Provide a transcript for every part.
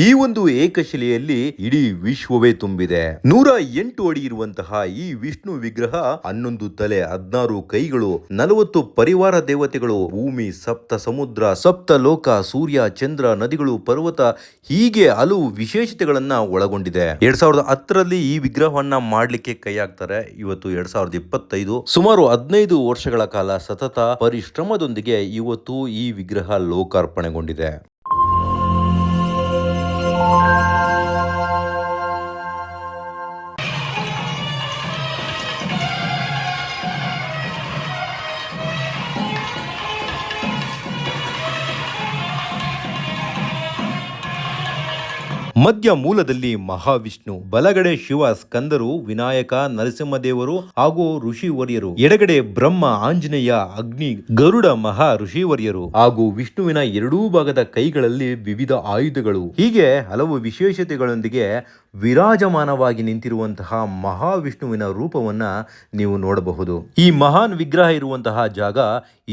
ಈ ಒಂದು ಏಕಶಿಲೆಯಲ್ಲಿ ಇಡೀ ವಿಶ್ವವೇ ತುಂಬಿದೆ. 108 ಅಡಿ ಇರುವಂತಹ ಈ ವಿಷ್ಣು ವಿಗ್ರಹ 11 ತಲೆ, 16 ಕೈಗಳು, 40 ಪರಿವಾರ ದೇವತೆಗಳು, ಭೂಮಿ, ಸಪ್ತ ಸಮುದ್ರ, ಸಪ್ತ ಲೋಕ, ಸೂರ್ಯ, ಚಂದ್ರ, ನದಿಗಳು, ಪರ್ವತ, ಹೀಗೆ ಹಲವು ವಿಶೇಷತೆಗಳನ್ನ ಒಳಗೊಂಡಿದೆ. 2010ರಲ್ಲಿ ಈ ವಿಗ್ರಹವನ್ನ ಮಾಡ್ಲಿಕ್ಕೆ ಕೈ ಹಾಕ್ತಾರೆ. ಇವತ್ತು 2025, ಸುಮಾರು 15 ವರ್ಷಗಳ ಕಾಲ ಸತತ ಪರಿಶ್ರಮದೊಂದಿಗೆ ಇವತ್ತು ಈ ವಿಗ್ರಹ ಲೋಕಾರ್ಪಣೆಗೊಂಡಿದೆ. ಮಧ್ಯ ಮೂಲದಲ್ಲಿ ಮಹಾವಿಷ್ಣು, ಬಲಗಡೆ ಶಿವ, ಸ್ಕಂದರು, ವಿನಾಯಕ, ನರಸಿಂಹದೇವರು ಹಾಗೂ ಋಷಿವರ್ಯರು, ಎಡಗಡೆ ಬ್ರಹ್ಮ, ಆಂಜನೇಯ, ಅಗ್ನಿ, ಗರುಡ ಮಹಾ ಋಷಿವರ್ಯರು ಹಾಗೂ ವಿಷ್ಣುವಿನ ಎರಡೂ ಭಾಗದ ಕೈಗಳಲ್ಲಿ ವಿವಿಧ ಆಯುಧಗಳು, ಹೀಗೆ ಹಲವು ವಿಶೇಷತೆಗಳೊಂದಿಗೆ ವಿರಾಜಮಾನವಾಗಿ ನಿಂತಿರುವಂತಹ ಮಹಾವಿಷ್ಣುವಿನ ರೂಪವನ್ನ ನೀವು ನೋಡಬಹುದು. ಈ ಮಹಾನ್ ವಿಗ್ರಹ ಇರುವಂತಹ ಜಾಗ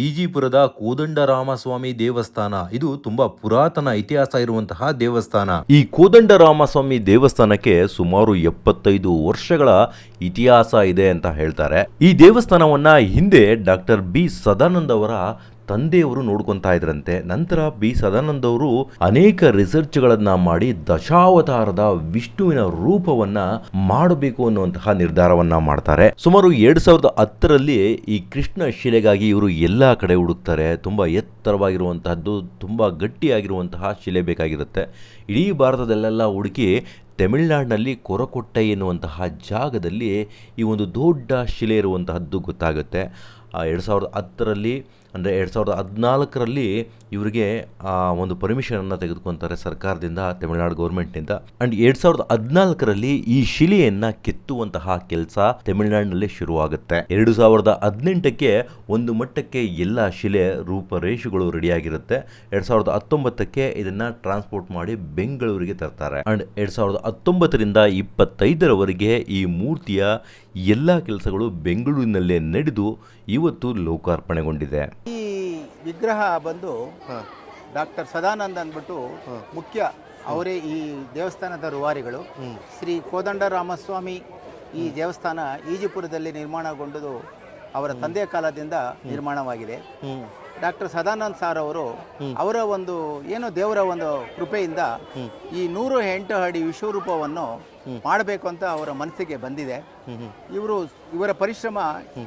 ಈಜಿಪುರದ ಕೋದಂಡರಾಮಸ್ವಾಮಿ ದೇವಸ್ಥಾನ. ಇದು ತುಂಬಾ ಪುರಾತನ ಇತಿಹಾಸ ಇರುವಂತಹ ದೇವಸ್ಥಾನ. ಈ ಕೋದಂಡರಾಮಸ್ವಾಮಿ ದೇವಸ್ಥಾನಕ್ಕೆ ಸುಮಾರು 75 ವರ್ಷಗಳ ಇತಿಹಾಸ ಇದೆ ಅಂತ ಹೇಳ್ತಾರೆ. ಈ ದೇವಸ್ಥಾನವನ್ನ ಹಿಂದೆ ಡಾಕ್ಟರ್ ಬಿ ಸದಾನಂದ ಅವರ ತಂದೆಯವರು ನೋಡ್ಕೊತಾ ಇದ್ರಂತೆ. ನಂತರ ಬಿ ಸದಾನಂದ ಅವರು ಅನೇಕ ರಿಸರ್ಚ್ಗಳನ್ನ ಮಾಡಿ ದಶಾವತಾರದ ವಿಷ್ಣುವಿನ ರೂಪವನ್ನ ಮಾಡಬೇಕು ಅನ್ನುವಂತಹ ನಿರ್ಧಾರವನ್ನ ಮಾಡ್ತಾರೆ. ಸುಮಾರು 2010ರಲ್ಲಿ ಈ ಕೃಷ್ಣ ಶಿಲೆಗಾಗಿ ಇವರು ಎಲ್ಲಾ ಕಡೆ ಹುಡುಕ್ತಾರೆ. ತುಂಬಾ ಎತ್ತರವಾಗಿರುವಂತಹದ್ದು, ತುಂಬಾ ಗಟ್ಟಿಯಾಗಿರುವಂತಹ ಶಿಲೆ ಬೇಕಾಗಿರುತ್ತೆ. ಇಡೀ ಭಾರತದಲ್ಲೆಲ್ಲ ಹುಡುಕಿ ತಮಿಳುನಾಡಿನಲ್ಲಿ ಕೊರಕೊಟ್ಟೈ ಎನ್ನುವಂತಹ ಜಾಗದಲ್ಲಿ ಈ ಒಂದು ದೊಡ್ಡ ಶಿಲೆ ಇರುವಂತಹದ್ದು ಗೊತ್ತಾಗುತ್ತೆ. 2010ರಲ್ಲಿ ಅಂದರೆ 2014ರಲ್ಲಿ ಇವರಿಗೆ ಒಂದು ಪರ್ಮಿಷನನ್ನು ತೆಗೆದುಕೊತಾರೆ ಸರ್ಕಾರದಿಂದ, ತಮಿಳುನಾಡು ಗೌರ್ಮೆಂಟ್ನಿಂದ. ಅಂಡ್ 2014ರಲ್ಲಿ ಈ ಶಿಲೆಯನ್ನು ಕೆತ್ತುವಂತಹ ಕೆಲಸ ತಮಿಳುನಾಡಿನಲ್ಲಿ ಶುರುವಾಗುತ್ತೆ. 2018ಕ್ಕೆ ಒಂದು ಮಟ್ಟಕ್ಕೆ ಎಲ್ಲ ಶಿಲೆ ರೂಪರೇಷೆಗಳು ರೆಡಿಯಾಗಿರುತ್ತೆ. 2019ಕ್ಕೆ ಇದನ್ನು ಟ್ರಾನ್ಸ್ಪೋರ್ಟ್ ಮಾಡಿ ಬೆಂಗಳೂರಿಗೆ ತರ್ತಾರೆ. ಅಂಡ್ 2019ರಿಂದ 25ರವರೆಗೆ ಈ ಮೂರ್ತಿಯ ಎಲ್ಲ ಕೆಲಸಗಳು ಬೆಂಗಳೂರಿನಲ್ಲೇ ನಡೆದು ಇವತ್ತು ಲೋಕಾರ್ಪಣೆಗೊಂಡಿದೆ. ಈ ವಿಗ್ರಹ ಬಂದು ಡಾಕ್ಟರ್ ಸದಾನಂದ ಅಂದ್ಬಿಟ್ಟು ಮುಖ್ಯ, ಅವರೇ ಈ ದೇವಸ್ಥಾನದ ರೂವಾರಿಗಳು. ಶ್ರೀ ಕೋದಂಡರಾಮಸ್ವಾಮಿ ಈ ದೇವಸ್ಥಾನ ಈಜಿಪುರದಲ್ಲಿ ನಿರ್ಮಾಣಗೊಂಡು ಅವರ ತಂದೆಯ ಕಾಲದಿಂದ ನಿರ್ಮಾಣವಾಗಿದೆ. ಡಾಕ್ಟರ್ ಸದಾನಂದ್ ಸಾರ್ ಅವರು ಅವರ ಒಂದು ಏನೋ ದೇವರ ಒಂದು ಕೃಪೆಯಿಂದ ಈ 108 ಅಡಿ ವಿಶ್ವರೂಪವನ್ನು ಮಾಡಬೇಕು ಅಂತ ಅವರ ಮನಸ್ಸಿಗೆ ಬಂದಿದೆ. ಇವರ ಪರಿಶ್ರಮ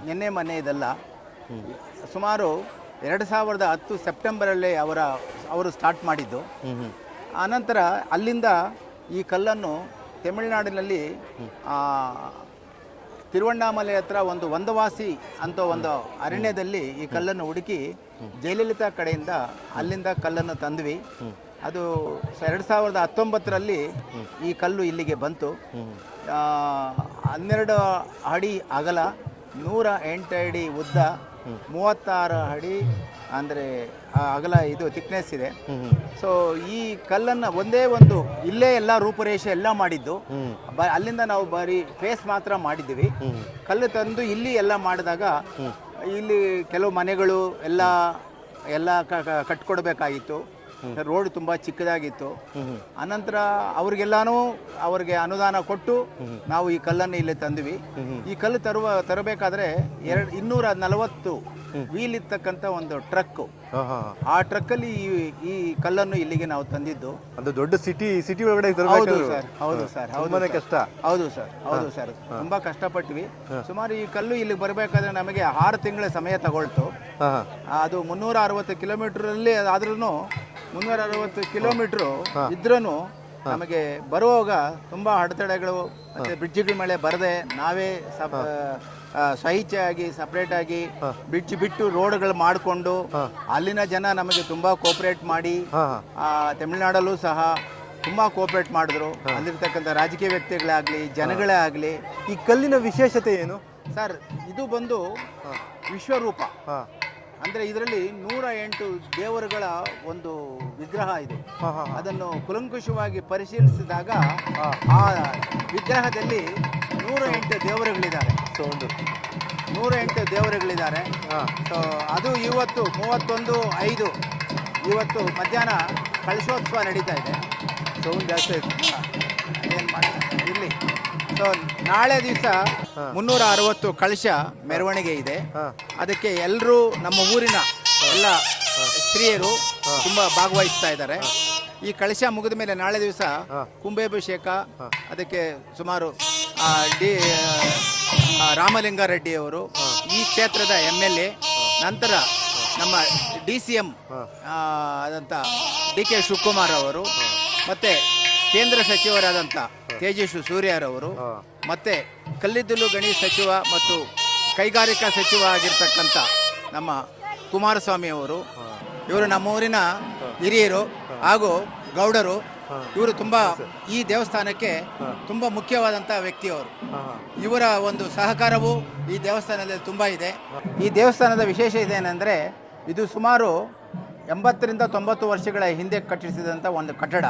ನಿನ್ನೆ ಮೊನ್ನೆಯದಲ್ಲ. ಸುಮಾರು 2010 ಸೆಪ್ಟೆಂಬರಲ್ಲಿ ಅವರು ಸ್ಟಾರ್ಟ್ ಮಾಡಿದ್ದು. ಆನಂತರ ಅಲ್ಲಿಂದ ಈ ಕಲ್ಲನ್ನು ತಮಿಳುನಾಡಿನಲ್ಲಿ ತಿರುವಣ್ಣಾಮಲೆ ಹತ್ರ ಒಂದು ವಂದವಾಸಿ ಅಂತ ಒಂದು ಅರಣ್ಯದಲ್ಲಿ ಈ ಕಲ್ಲನ್ನು ಹುಡುಕಿ ಜಯಲಲಿತಾ ಕಡೆಯಿಂದ ಅಲ್ಲಿಂದ ಕಲ್ಲನ್ನು ತಂದ್ವಿ. ಅದು 2019ರಲ್ಲಿ ಈ ಕಲ್ಲು ಇಲ್ಲಿಗೆ ಬಂತು. 12 ಅಡಿ ಅಗಲ, 108 ಅಡಿ ಉದ್ದ, 36 ಅಡಿ ಅಂದರೆ ಅಗಲ ಇದು ಥಿಕ್ನೆಸ್ ಇದೆ. ಸೊ ಈ ಕಲ್ಲನ್ನು ಒಂದೇ ಒಂದು ಇಲ್ಲೇ ಎಲ್ಲ ರೂಪರೇಷೆ ಎಲ್ಲ ಮಾಡಿದ್ದು. ಅಲ್ಲಿಂದ ನಾವು ಬರೀ ಫೇಸ್ ಮಾತ್ರ ಮಾಡಿದ್ದೀವಿ. ಕಲ್ಲು ತಂದು ಇಲ್ಲಿ ಎಲ್ಲ ಮಾಡಿದಾಗ ಇಲ್ಲಿ ಕೆಲವು ಮನೆಗಳು ಎಲ್ಲ ಕಟ್ಕೊಡ್ಬೇಕಾಗಿತ್ತು. ರೋಡ್ ತುಂಬ ಚಿಕ್ಕದಾಗಿತ್ತು. ಅನಂತರ ಅವ್ರಿಗೆ ಅನುದಾನ ಕೊಟ್ಟು ನಾವು ಈ ಕಲ್ಲನ್ನು ಇಲ್ಲಿ ತಂದ್ವಿ. ಈ ಕಲ್ಲು ತರಬೇಕಾದ್ರೆ 240 ವೀಲ್ ಇರ್ತಕ್ಕಂಥ ಒಂದು ಟ್ರಕ್, ಆ ಟ್ರಕ್ಕಲ್ಲಿ ಈ ಕಲ್ಲನ್ನು ಇಲ್ಲಿಗೆ ನಾವು ತಂದಿದ್ದು. ಅದು ದೊಡ್ಡ ಸಿಟಿ ಒಳಗಡೆ. ಹೌದು ಸರ್, ಹೌದು ಸರ್, ತುಂಬಾನೇ ಕಷ್ಟ. ಹೌದು ಸರ್, ತುಂಬಾ ಕಷ್ಟಪಟ್ವಿ. ಸುಮಾರು ಈ ಕಲ್ಲು ಇಲ್ಲಿಗೆ ಬರಬೇಕಾದ್ರೆ ನಮಗೆ 6 ತಿಂಗಳ ಸಮಯ ತಗೊಳ್ತು. ಅದು 360 ಕಿಲೋಮೀಟರಲ್ಲಿ ಆದ್ರೂ 360 ಕಿಲೋಮೀಟ್ರು ಇದ್ರೂ ನಮಗೆ ಬರುವಾಗ ತುಂಬಾ ಅಡೆತಡೆಗಳು ಮತ್ತೆ ಬ್ರಿಡ್ಜ್ಗಳ ಮೇಲೆ ಬರದೆ ನಾವೇ ಸ್ವಇಚ್ಛೆಯಾಗಿ ಸಪ್ರೇಟಾಗಿ ಬ್ರಿಡ್ಜ್ ಬಿಟ್ಟು ರೋಡ್ಗಳು ಮಾಡಿಕೊಂಡು ಅಲ್ಲಿನ ಜನ ನಮಗೆ ತುಂಬಾ ಕೋಪರೇಟ್ ಮಾಡಿ, ತಮಿಳುನಾಡಲ್ಲೂ ಸಹ ತುಂಬಾ ಕೋಪರೇಟ್ ಮಾಡಿದ್ರು. ಅಲ್ಲಿರ್ತಕ್ಕಂಥ ರಾಜಕೀಯ ವ್ಯಕ್ತಿಗಳಾಗಲಿ ಜನಗಳೇ ಆಗಲಿ. ಈ ಕಲ್ಲಿನ ವಿಶೇಷತೆ ಏನು ಸರ್? ಇದು ಬಂದು ವಿಶ್ವರೂಪ. ಅಂದರೆ ಇದರಲ್ಲಿ 108 ದೇವರುಗಳ ಒಂದು ವಿಗ್ರಹ ಇದು. ಅದನ್ನು ಕುಲಂಕುಷವಾಗಿ ಪರಿಶೀಲಿಸಿದಾಗ ಆ ವಿಗ್ರಹದಲ್ಲಿ 108 ದೇವರುಗಳಿದ್ದಾರೆ. 108 ದೇವರುಗಳಿದ್ದಾರೆ. ಸೊ ಅದು ಇವತ್ತು 31/5 ಇವತ್ತು ಮಧ್ಯಾಹ್ನ ಕಳಶೋತ್ಸವ ನಡೀತಾ ಇದೆ. ಸೌಂಡ್ ಜಾಸ್ತಿ ಆಯ್ತು. ಏನು ಮಾಡಿ ಇರಲಿ. ಸೊ ನಾಳೆ ದಿವಸ 360 ಕಳಶ ಮೆರವಣಿಗೆ ಇದೆ. ಅದಕ್ಕೆ ಎಲ್ಲರೂ ನಮ್ಮ ಊರಿನ ಎಲ್ಲ ಸ್ತ್ರೀಯರು ತುಂಬ ಭಾಗವಹಿಸ್ತಾ ಇದ್ದಾರೆ. ಈ ಕಳಶ ಮುಗಿದ ಮೇಲೆ ನಾಳೆ ದಿವಸ ಕುಂಭಾಭಿಷೇಕ, ಅದಕ್ಕೆ ಸುಮಾರು ರಾಮಲಿಂಗಾರೆಡ್ಡಿಯವರು ಈ ಕ್ಷೇತ್ರದ MLA, ನಂತರ ನಮ್ಮ DCM ಆದಂಥ DK ಶಿವಕುಮಾರ್ ಅವರು, ಮತ್ತು ಕೇಂದ್ರ ಸಚಿವರಾದಂಥ ತೇಜಸ್ವಿ ಸೂರ್ಯರವರು, ಮತ್ತು ಕಲ್ಲಿದ್ದಲು ಗಣಿ ಸಚಿವ ಮತ್ತು ಕೈಗಾರಿಕಾ ಸಚಿವ ಆಗಿರ್ತಕ್ಕಂಥ ನಮ್ಮ ಕುಮಾರಸ್ವಾಮಿ ಅವರು, ಇವರು ನಮ್ಮ ಊರಿನ ಹಿರಿಯರು ಹಾಗೂ ಗೌಡರು. ಇವರು ತುಂಬ ಈ ದೇವಸ್ಥಾನಕ್ಕೆ ತುಂಬ ಮುಖ್ಯವಾದಂಥ ವ್ಯಕ್ತಿಯವರು. ಇವರ ಒಂದು ಸಹಕಾರವು ಈ ದೇವಸ್ಥಾನದಲ್ಲಿ ತುಂಬ ಇದೆ. ಈ ದೇವಸ್ಥಾನದ ವಿಶೇಷ ಇದೇನೆಂದರೆ, ಇದು ಸುಮಾರು 80 ರಿಂದ 90 ವರ್ಷಗಳ ಹಿಂದೆ ಕಟ್ಟಿಸಿದಂಥ ಒಂದು ಕಟ್ಟಡ.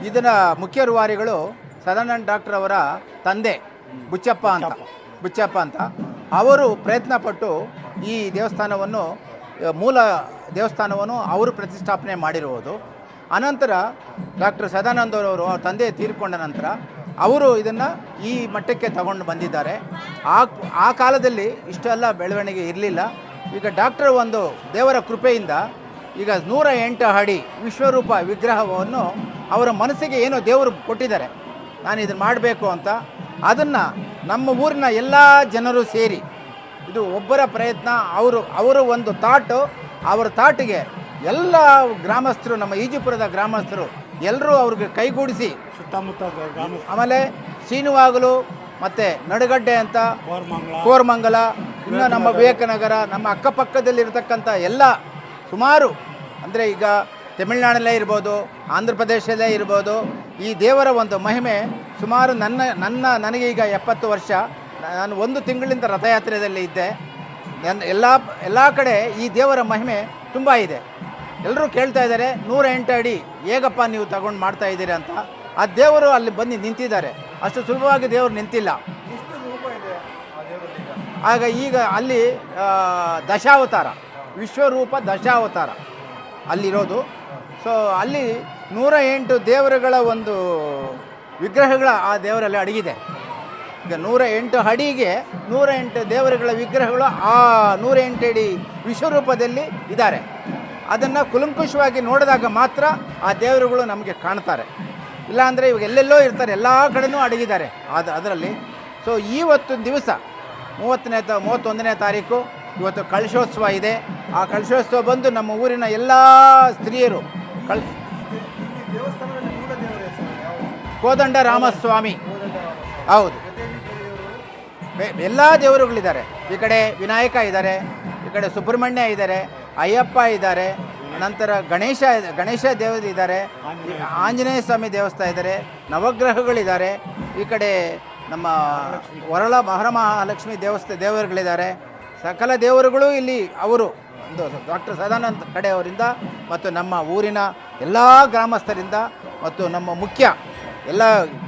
ಇದರ ಮುಖ್ಯ ರೂವಾರಿಗಳು ಸದಾನಂದ ಡಾಕ್ಟರ್ ಅವರ ತಂದೆ ಬುಚ್ಚಪ್ಪ ಅಂತ ಅವರು ಪ್ರಯತ್ನ ಪಟ್ಟು ಈ ದೇವಸ್ಥಾನವನ್ನು, ಮೂಲ ದೇವಸ್ಥಾನವನ್ನು ಅವರು ಪ್ರತಿಷ್ಠಾಪನೆ ಮಾಡಿರುವುದು. ಅನಂತರ ಡಾಕ್ಟರ್ ಸದಾನಂದರವರು ಅವ್ರ ತಂದೆ ತೀರಿಕೊಂಡ ನಂತರ ಅವರು ಇದನ್ನು ಈ ಮಟ್ಟಕ್ಕೆ ತಗೊಂಡು ಬಂದಿದ್ದಾರೆ. ಆ ಕಾಲದಲ್ಲಿ ಇಷ್ಟೆಲ್ಲ ಬೆಳವಣಿಗೆ ಇರಲಿಲ್ಲ. ಈಗ ಡಾಕ್ಟರ್ ಒಂದು ದೇವರ ಕೃಪೆಯಿಂದ ಈಗ 108 ಅಡಿ ವಿಶ್ವರೂಪ ವಿಗ್ರಹವನ್ನು ಅವರ ಮನಸ್ಸಿಗೆ ಏನೋ ದೇವರು ಕೊಟ್ಟಿದ್ದಾರೆ, ನಾನು ಇದನ್ನು ಮಾಡಬೇಕು ಅಂತ. ಅದನ್ನು ನಮ್ಮ ಊರಿನ ಎಲ್ಲ ಜನರು ಸೇರಿ, ಇದು ಒಬ್ಬರ ಪ್ರಯತ್ನ, ಅವರು ಒಂದು ಥಾಟು, ಅವರ ಥಾಟಿಗೆ ಎಲ್ಲ ಗ್ರಾಮಸ್ಥರು, ನಮ್ಮ ಈಜಿಪುರದ ಗ್ರಾಮಸ್ಥರು ಎಲ್ಲರೂ ಅವ್ರಿಗೆ ಕೈಗೂಡಿಸಿ, ಸುತ್ತಮುತ್ತ ಆಮೇಲೆ ಶ್ರೀನಿವಾಗಲು ಮತ್ತು ನಡುಗಡ್ಡೆ ಅಂತ, ಕೋರಮಂಗಲ, ಇನ್ನು ನಮ್ಮ ವಿವೇಕನಗರ, ನಮ್ಮ ಅಕ್ಕಪಕ್ಕದಲ್ಲಿರ್ತಕ್ಕಂಥ ಎಲ್ಲ ಸುಮಾರು, ಅಂದರೆ ಈಗ ತಮಿಳುನಾಡಲ್ಲೇ ಇರ್ಬೋದು, ಆಂಧ್ರ ಪ್ರದೇಶದಲ್ಲೇ ಇರ್ಬೋದು, ಈ ದೇವರ ಒಂದು ಮಹಿಮೆ ಸುಮಾರು ನನಗೆ ಈಗ 70 ವರ್ಷ. ನಾನು 1 ತಿಂಗಳಿಂದ ರಥಯಾತ್ರೆಯಲ್ಲಿ ಇದ್ದೆ. ಎಲ್ಲ ಕಡೆ ಈ ದೇವರ ಮಹಿಮೆ ತುಂಬ ಇದೆ. ಎಲ್ಲರೂ ಕೇಳ್ತಾ ಇದ್ದಾರೆ, 108 ಅಡಿ ಹೇಗಪ್ಪ ನೀವು ತಗೊಂಡು ಮಾಡ್ತಾ ಇದ್ದೀರಿ ಅಂತ. ಆ ದೇವರು ಅಲ್ಲಿ ಬಂದು ನಿಂತಿದ್ದಾರೆ, ಅಷ್ಟು ಸುಲಭವಾಗಿ ದೇವರು ನಿಂತಿಲ್ಲ. ಆಗ ಈಗ ಅಲ್ಲಿ ದಶಾವತಾರ, ವಿಶ್ವರೂಪ ದಶಾವತಾರ ಅಲ್ಲಿರೋದು. ಸೊ ಅಲ್ಲಿ 108 ದೇವರುಗಳ ಒಂದು ವಿಗ್ರಹಗಳ ಆ ದೇವರಲ್ಲಿ ಅಡಗಿದೆ. ಈಗ 108 ಅಡಿಗೆ 108 ದೇವರುಗಳ ವಿಗ್ರಹಗಳು ಆ 108 ಅಡಿ ವಿಶ್ವರೂಪದಲ್ಲಿ ಇದ್ದಾರೆ. ಅದನ್ನು ಕುಲಂಕುಷವಾಗಿ ನೋಡಿದಾಗ ಮಾತ್ರ ಆ ದೇವರುಗಳು ನಮಗೆ ಕಾಣ್ತಾರೆ. ಇಲ್ಲಾಂದರೆ ಇವಾಗ ಎಲ್ಲೆಲ್ಲೋ ಇರ್ತಾರೆ, ಎಲ್ಲ ಕಡೆನೂ ಅಡಗಿದ್ದಾರೆ ಅದರಲ್ಲಿ. ಸೊ ಇವತ್ತು ದಿವಸ 31ನೇ ತಾರೀಕು ಇವತ್ತು ಕಳಶೋತ್ಸವ ಇದೆ. ಆ ಕಳಶೋತ್ಸವ ಬಂದು ನಮ್ಮ ಊರಿನ ಎಲ್ಲ ಸ್ತ್ರೀಯರು ಕೋದಂಡ ರಾಮಸ್ವಾಮಿ, ಹೌದು, ಎಲ್ಲ ದೇವರುಗಳಿದ್ದಾರೆ. ಈ ಕಡೆ ವಿನಾಯಕ ಇದ್ದಾರೆ, ಈ ಕಡೆ ಸುಬ್ರಹ್ಮಣ್ಯ ಇದ್ದಾರೆ, ಅಯ್ಯಪ್ಪ ಇದ್ದಾರೆ, ನಂತರ ಗಣೇಶ ದೇವರು ಇದ್ದಾರೆ, ಆಂಜನೇಯ ಸ್ವಾಮಿ ದೇವಸ್ಥಾನ ಇದ್ದಾರೆ, ನವಗ್ರಹಗಳಿದ್ದಾರೆ, ಈ ಕಡೆ ನಮ್ಮ ವರಮಹಾಲಕ್ಷ್ಮಿ ದೇವರುಗಳಿದ್ದಾರೆ. ಸಕಲ ದೇವರುಗಳು ಇಲ್ಲಿ ಅವರು ಒಂದು ಡಾಕ್ಟರ್ ಸದಾನಂದ ಕಡೆಯವರಿಂದ ಮತ್ತು ನಮ್ಮ ಊರಿನ ಎಲ್ಲ ಗ್ರಾಮಸ್ಥರಿಂದ ಮತ್ತು ನಮ್ಮ ಮುಖ್ಯ ಎಲ್ಲ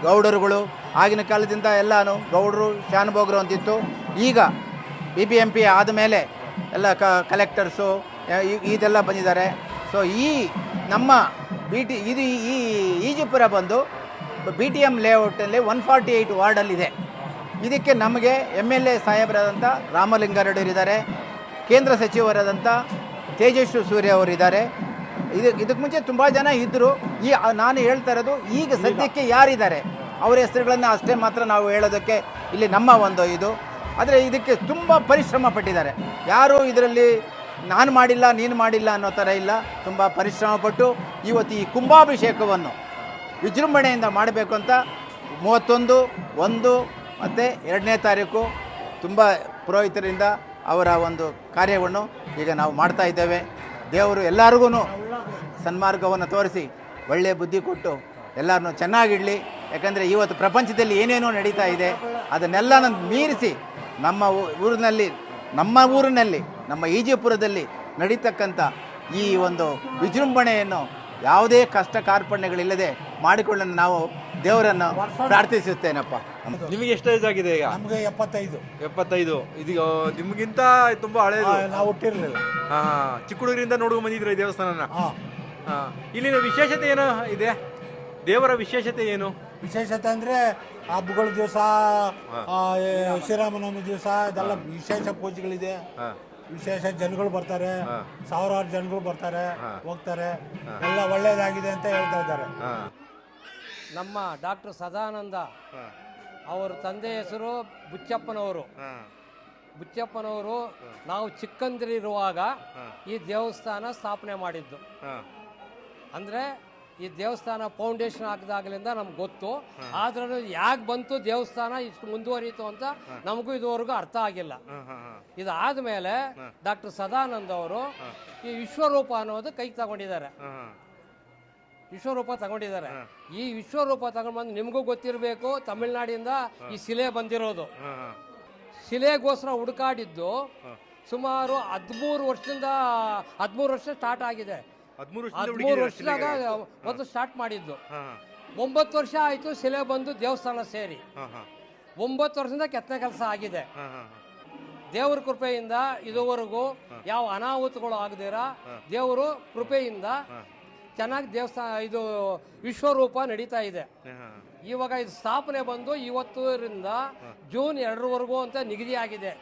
ಗೌಡರುಗಳು, ಆಗಿನ ಕಾಲದಿಂದ ಎಲ್ಲನೂ ಗೌಡರು ಶಾನುಭೋಗರು ಅಂತಿತ್ತು. ಈಗ BBMP ಆದಮೇಲೆ ಎಲ್ಲ ಕಲೆಕ್ಟರ್ಸು ಇದೆಲ್ಲ ಬಂದಿದ್ದಾರೆ. ಸೊ ಈ ನಮ್ಮ ಇದು ಈ ಈಜಿಪುರ ಬಂದು BTM ಲೇಔಟಲ್ಲಿ 148 ವಾರ್ಡಲ್ಲಿದೆ. ಇದಕ್ಕೆ ನಮಗೆ MLA ಸಾಹೇಬರಾದಂಥ ರಾಮಲಿಂಗಾರೆಡ್ಡಿಯವರಿದ್ದಾರೆ, ಕೇಂದ್ರ ಸಚಿವರಾದಂಥ ತೇಜಸ್ವಿ ಸೂರ್ಯ ಅವರಿದ್ದಾರೆ. ಇದಕ್ಕೆ ಮುಂಚೆ ತುಂಬ ಜನ ಇದ್ದರು. ನಾನು ಹೇಳ್ತಾ ಇರೋದು ಈಗ ಸದ್ಯಕ್ಕೆ ಯಾರಿದ್ದಾರೆ ಅವರ ಹೆಸರುಗಳನ್ನು ಅಷ್ಟೇ ಮಾತ್ರ ನಾವು ಹೇಳೋದಕ್ಕೆ ಇಲ್ಲಿ ನಮ್ಮ ಒಂದು ಇದು. ಆದರೆ ಇದಕ್ಕೆ ತುಂಬ ಪರಿಶ್ರಮ ಪಟ್ಟಿದ್ದಾರೆ. ಯಾರೂ ಇದರಲ್ಲಿ ನಾನು ಮಾಡಿಲ್ಲ ನೀನು ಮಾಡಿಲ್ಲ ಅನ್ನೋ ಥರ ಇಲ್ಲ. ತುಂಬ ಪರಿಶ್ರಮ ಪಟ್ಟು ಇವತ್ತು ಈ ಕುಂಭಾಭಿಷೇಕವನ್ನು ವಿಜೃಂಭಣೆಯಿಂದ ಮಾಡಬೇಕು ಅಂತ 31, 1 ಮತ್ತು 2ನೇ ತಾರೀಕು ತುಂಬ ಪುರೋಹಿತರಿಂದ ಅವರ ಒಂದು ಕಾರ್ಯವನ್ನು ಈಗ ನಾವು ಮಾಡ್ತಾ ಇದ್ದೇವೆ. ದೇವರು ಎಲ್ಲರಿಗೂ ಸನ್ಮಾರ್ಗವನ್ನು ತೋರಿಸಿ ಒಳ್ಳೆಯ ಬುದ್ಧಿ ಕೊಟ್ಟು ಎಲ್ಲರನ್ನೂ ಚೆನ್ನಾಗಿಡಲಿ. ಯಾಕಂದರೆ ಇವತ್ತು ಪ್ರಪಂಚದಲ್ಲಿ ಏನೇನೋ ನಡೀತಾ ಇದೆ, ಅದನ್ನೆಲ್ಲ ಮೀರಿಸಿ ನಮ್ಮ ಊರಿನಲ್ಲಿ ನಮ್ಮ ಈಜಿಪುರದಲ್ಲಿ ನಡೀತಕ್ಕಂಥ ಈ ಒಂದು ವಿಜೃಂಭಣೆಯನ್ನು ಯಾವುದೇ ಕಷ್ಟ ಕಾರ್ಪಣ್ಯಗಳಿಲ್ಲದೆ ಮಾಡಿಕೊಳ್ಳಲು ನಾವು ದೇವರನ್ನು ಪ್ರಾರ್ಥಿಸುತ್ತೇನಪ್ಪ. ನಿಮಗೆ ಎಷ್ಟು ಏಜ್ ಆಗಿದೆ ಈಗ? ನಮಗೆ 75. ಇದೀಗ ನಿಮಗಿಂತ ತುಂಬ ಹಳೇದು. ನಾವು ಹುಟ್ಟಿರಲಿಲ್ಲ. ಚಿಕ್ಕ ಹುಡುಗರಿಂದ ನೋಡುವ ಬಂದಿದ್ರೆ ಈ ದೇವಸ್ಥಾನನ. ಇಲ್ಲಿನ ವಿಶೇಷತೆ ಏನೋ ಇದೆ? ದೇವರ ವಿಶೇಷತೆ ಏನು? ವಿಶೇಷತೆ ಅಂದರೆ ಹಬ್ಬಗಳ ದಿವಸ, ಶ್ರೀರಾಮನವಮಿ ದಿವಸ ಇದೆಲ್ಲ ವಿಶೇಷ ಪೂಜೆಗಳಿದೆ. ವಿಶೇಷ ಜನಗಳು ಬರ್ತಾರೆ, ಸಾವಿರಾರು ಜನಗಳು ಬರ್ತಾರೆ, ಹೋಗ್ತಾರೆ. ಎಲ್ಲ ಒಳ್ಳೇದಾಗಿದೆ ಅಂತ ಹೇಳ್ತಾ ಇದ್ದಾರೆ. ನಮ್ಮ ಡಾಕ್ಟರ್ ಸದಾನಂದ ಅವರ ತಂದೆ ಹೆಸರು ಬುಚ್ಚಪ್ಪನವರು. ಬುಚ್ಚಪ್ಪನವರು ನಾವು ಚಿಕ್ಕಂದಿರುವಾಗ ಈ ದೇವಸ್ಥಾನ ಸ್ಥಾಪನೆ ಮಾಡಿದ್ದು. ಅಂದರೆ ಈ ದೇವಸ್ಥಾನ ಫೌಂಡೇಶನ್ ಹಾಕಿದಾಗಲಿಂದ ನಮ್ಗೆ ಗೊತ್ತು. ಆದ್ರೂ ಯಾಕೆ ಬಂತು ದೇವಸ್ಥಾನ ಇಷ್ಟು ಮುಂದುವರಿಯಿತು ಅಂತ ನಮಗೂ ಇದುವರೆಗೂ ಅರ್ಥ ಆಗಿಲ್ಲ. ಇದಾದ ಮೇಲೆ ಡಾಕ್ಟರ್ ಸದಾನಂದ ಅವರು ಈ ವಿಶ್ವರೂಪ ಅನ್ನೋದು ಕೈಗೆ ತಗೊಂಡಿದ್ದಾರೆ. ವಿಶ್ವರೂಪ ತಗೊಂಡಿದ್ದಾರೆ. ಈ ವಿಶ್ವರೂಪ ತಗೊಂಡ್ಬಂದು ನಿಮಗೂ ಗೊತ್ತಿರಬೇಕು, ತಮಿಳ್ನಾಡಿಂದ ಈ ಶಿಲೆ ಬಂದಿರೋದು. ಶಿಲೆಗೋಸ್ಕರ ಹುಡುಕಾಡಿದ್ದು ಸುಮಾರು 13 ವರ್ಷ ಸ್ಟಾರ್ಟ್ ಆಗಿದೆ. 13 ವರ್ಷದಾಗ ಒಂದು ಸ್ಟಾರ್ಟ್ ಮಾಡಿದ್ದು. 9 ವರ್ಷ ಆಯಿತು ಶಿಲೆ ಬಂದು ದೇವಸ್ಥಾನ ಸೇರಿ. 9 ವರ್ಷದಿಂದ ಕೆತ್ತನೆ ಕೆಲಸ ಆಗಿದೆ. ದೇವ್ರ ಕೃಪೆಯಿಂದ ಇದುವರೆಗೂ ಯಾವ ಅನಾಹುತಗಳು ಆಗದಿರ ದೇವರು ಕೃಪೆಯಿಂದ ಚೆನ್ನಾಗಿ ದೇವಸ್ಥಾನ ಇದು ವಿಶ್ವರೂಪ ನಡೀತಾ ಇದೆ. ಇವಾಗ ಇದು ಸ್ಥಾಪನೆ ಬಂದು ಇವತ್ತರಿಂದ ಜೂನ್ 2ರವರೆಗೂ ಅಂತ ನಿಗದಿ ಆಗಿದೆ.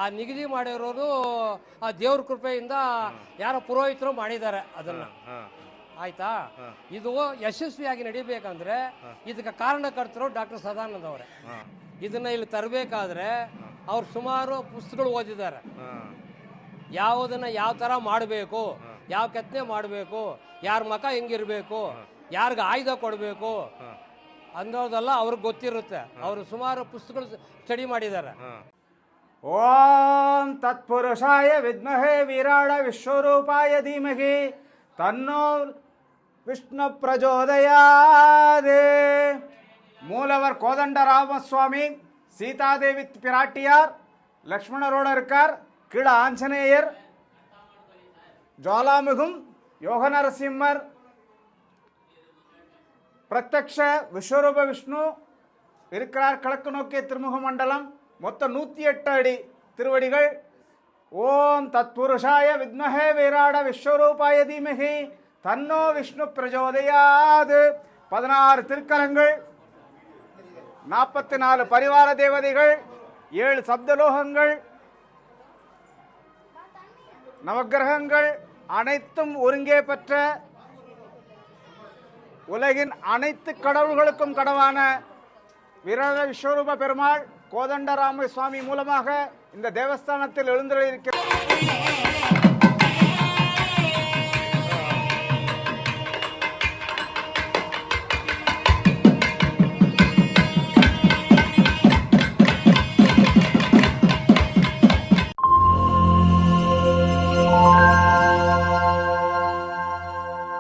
ಆ ನಿಗದಿ ಮಾಡಿರೋದು ಆ ದೇವ್ರ ಕೃಪೆಯಿಂದ ಯಾರೋ ಪುರೋಹಿತರು ಮಾಡಿದ್ದಾರೆ ಅದನ್ನ. ಆಯ್ತಾ? ಇದು ಯಶಸ್ವಿಯಾಗಿ ನಡಿಬೇಕಂದ್ರೆ ಇದಕ್ಕೆ ಕಾರಣಕರ್ತರು ಡಾಕ್ಟರ್ ಸದಾನಂದ ಅವರೇ. ಇದನ್ನ ಇಲ್ಲಿ ತರಬೇಕಾದ್ರೆ ಅವ್ರು ಸುಮಾರು ಪುಸ್ತಕಗಳು ಓದಿದ್ದಾರೆ. ಯಾವುದನ್ನ ಯಾವ ಥರ ಮಾಡಬೇಕು, ಯಾವ ಕೆತ್ತನೆ ಮಾಡಬೇಕು, ಯಾರ ಮಖ ಹೆಂಗಿರಬೇಕು, ಯಾರಿಗೆ ಆಯುಧ ಕೊಡಬೇಕು ಅನ್ನೋದೆಲ್ಲ ಅವ್ರಿಗೆ ಗೊತ್ತಿರುತ್ತೆ. ಅವರು ಸುಮಾರು ಪುಸ್ತಕಗಳು ಸ್ಟಡಿ ಮಾಡಿದ್ದಾರೆ. ಓಂ ತತ್ಪುರುಷಾಯ ವಿದ್ಮಹೇ ವಿರಾಡ ವಿಶ್ವರೂಪಾಯ ಧೀಮಹಿ ತನ್ನೋ ವಿಷ್ಣು ಪ್ರಚೋದಯಾದೆ. ಮೂಲವರ್ கோதண்டராமசுவாமி, சீதாதேவி பிராட்டியார், லக்ஷ்மண ரோடர்கர், கீழ ஆஞ்சநேயர், ஜுவாலாமுகம், யோக நரசிம்மர், பிரத்யக்ஷ விஸ்வரூப விஷ்ணு இருக்கிறார். கிழக்கு நோக்கிய திருமுக மண்டலம். மொத்தம் 108 அடி திருவடிகள். ஓம் தத்புருஷாய வித்மஹே விராட விஸ்வரூபாய தீமஹி தன்னோ விஷ்ணு பிரச்சோதயாத். 16 திருக்கரங்கள், 44 பரிவார தேவதைகள், 7 சப்தலோகங்கள், நவக்கிரகங்கள் அனைத்தும் ஒருங்கே பெற்ற உலகின் அனைத்து கடவுள்களுக்கும் கடவான விராட விஸ்வரூப பெருமாள் கோதண்டராம சுவாமி மூலமாக இந்த தேவஸ்தானத்தில் எழுந்தருளியிருக்கிறார்.